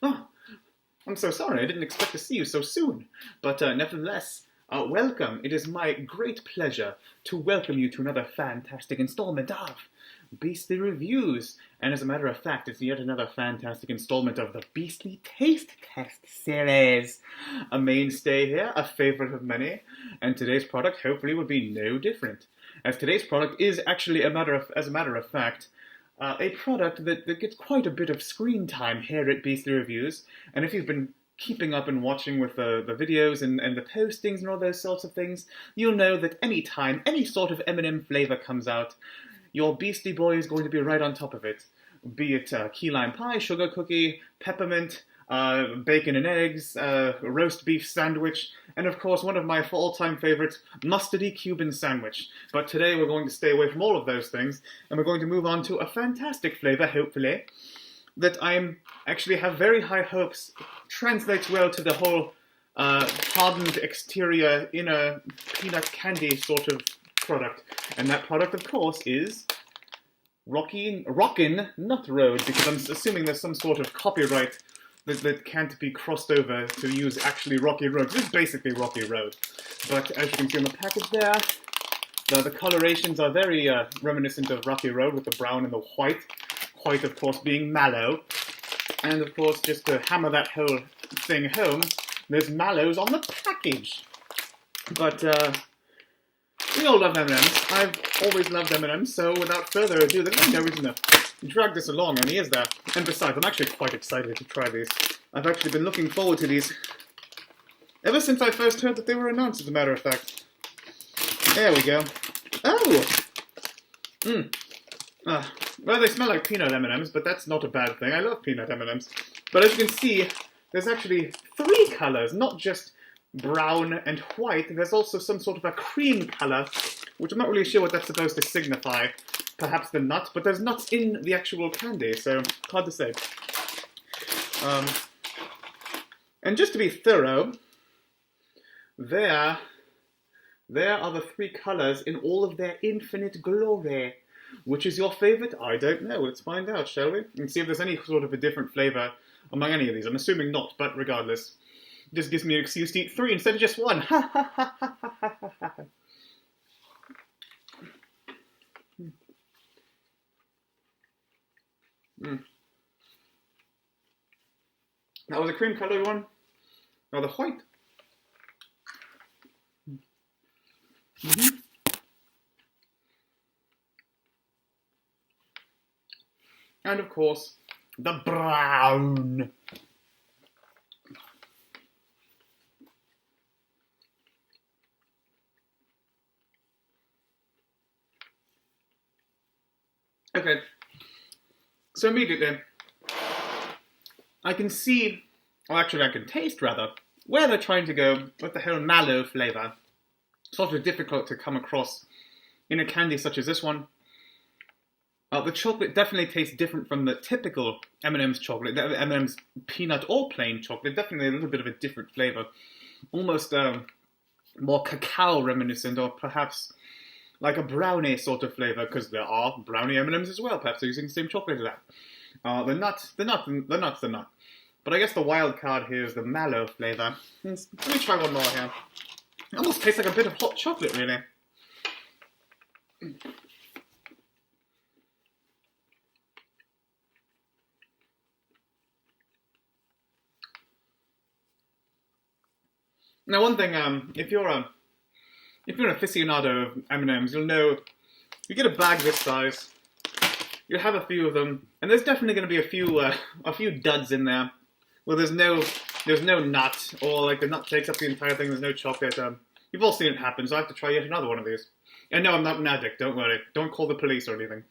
Oh, I'm so sorry. I didn't expect to see you so soon. But nevertheless, welcome. It is my great pleasure to welcome you to another fantastic installment of Beastly Reviews. And as a matter of fact, it's yet another fantastic installment of the Beastly Taste Test series. A mainstay here, a favorite of many, and today's product hopefully will be no different. As today's product is actually, as a matter of fact, a product that gets quite a bit of screen time here at Beastly Reviews, and if you've been keeping up and watching with the videos and the postings and all those sorts of things, you'll know that any time any sort of M&M flavour comes out, your Beastly Boy is going to be right on top of it. Be it key lime pie, sugar cookie, peppermint, bacon and eggs, roast beef sandwich, and of course one of my all-time favourites, mustardy Cuban sandwich. But today we're going to stay away from all of those things, and we're going to move on to a fantastic flavour, hopefully, that I actually have very high hopes translates well to the whole hardened exterior, inner peanut candy sort of product. And that product, of course, is Rockin Nut Road, because I'm assuming there's some sort of copyright that can't be crossed over to use actually Rocky Road. This is basically Rocky Road. But as you can see on the package there, the colorations are very reminiscent of Rocky Road with the brown and the white. White, of course, being mallow. And, of course, just to hammer that whole thing home, there's mallows on the package. But, we all love M&Ms. I've always loved M&Ms, so without further ado, there's no reason to drag this along, and he is there. And besides, I'm actually quite excited to try these. I've actually been looking forward to these ever since I first heard that they were announced, as a matter of fact. There we go. Oh! Well, they smell like peanut M&Ms, but that's not a bad thing. I love peanut M&Ms. But as you can see, there's actually 3 colours, not just brown and white. There's also some sort of a cream colour, which I'm not really sure what that's supposed to signify. Perhaps the nut, but there's nuts in the actual candy, so hard to say. And just to be thorough, there are the 3 colours in all of their infinite glory. Which is your favourite? I don't know. Let's find out, shall we? And see if there's any sort of a different flavour among any of these. I'm assuming not, but regardless. It just gives me an excuse to eat 3 instead of just 1. Ha ha ha ha ha ha ha. That was a cream coloured one. Now the white. And of course, the brown. Okay, so immediately, I can see, or actually I can taste rather, where they're trying to go with the whole mallow flavour. Sort of difficult to come across in a candy such as this one. The chocolate definitely tastes different from the typical M&M's chocolate, M&M's peanut or plain chocolate. Definitely a little bit of a different flavour. Almost more cacao reminiscent, or perhaps like a brownie sort of flavour, because there are brownie M&M's as well, perhaps using the same chocolate as that. The nut's the nut. But I guess the wild card here is the mallow flavour. Let me try one more here. It almost tastes like a bit of hot chocolate, really. Now, one thing, if you're an aficionado of M&Ms, you'll know you get a bag this size. You'll have a few of them, and there's definitely going to be a few duds in there. Well, there's no nut, or like the nut takes up the entire thing. There's no chocolate. You've all seen it happen, so I have to try yet another one of these. And no, I'm not an addict. Don't worry. Don't call the police or anything.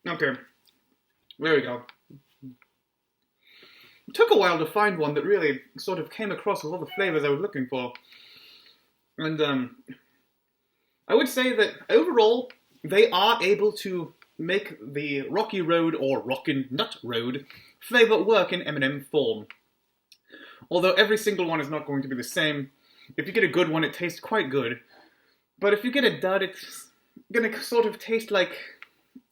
Okay. There we go. It took a while to find one that really sort of came across with all the flavours I was looking for. And I would say that overall, they are able to make the Rocky Road or Rockin Nut Road flavour work in M&M form. Although every single one is not going to be the same. If you get a good one, it tastes quite good. But if you get a dud, gonna sort of taste like,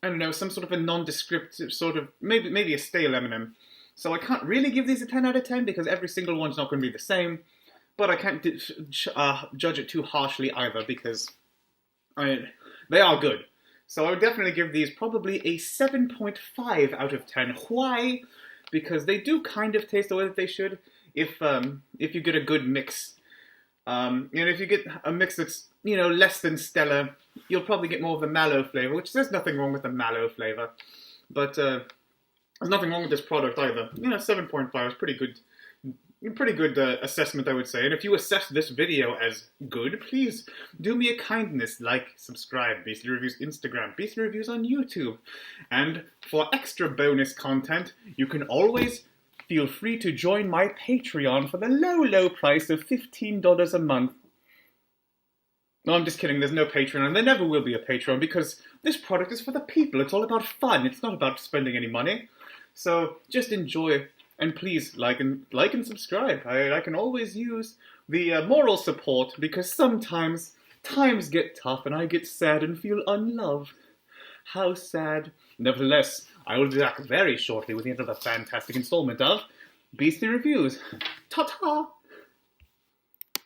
I don't know, some sort of a nondescript sort of, maybe a stale M&M. So I can't really give these a 10 out of 10 because every single one's not going to be the same. But I can't judge it too harshly either because they are good. So I would definitely give these probably a 7.5 out of 10. Why? Because they do kind of taste the way that they should if you get a good mix. And if you get a mix that's, less than stellar, you'll probably get more of the mallow flavor, which there's nothing wrong with the mallow flavor. But there's nothing wrong with this product either. 7.5 is pretty good. Pretty good assessment, I would say. And if you assess this video as good, please do me a kindness, like, subscribe, Beastly Reviews Instagram, Beastly Reviews on YouTube. And for extra bonus content, you can always feel free to join my Patreon for the low price of $15 a month. No, I'm just kidding, there's no Patreon, and there never will be a Patreon, because this product is for the people. It's all about fun. It's not about spending any money. So just enjoy. And please like and subscribe. I can always use the moral support because sometimes times get tough and I get sad and feel unloved. How sad. Nevertheless, I will be back very shortly with another fantastic installment of Beastly Reviews. Ta-ta!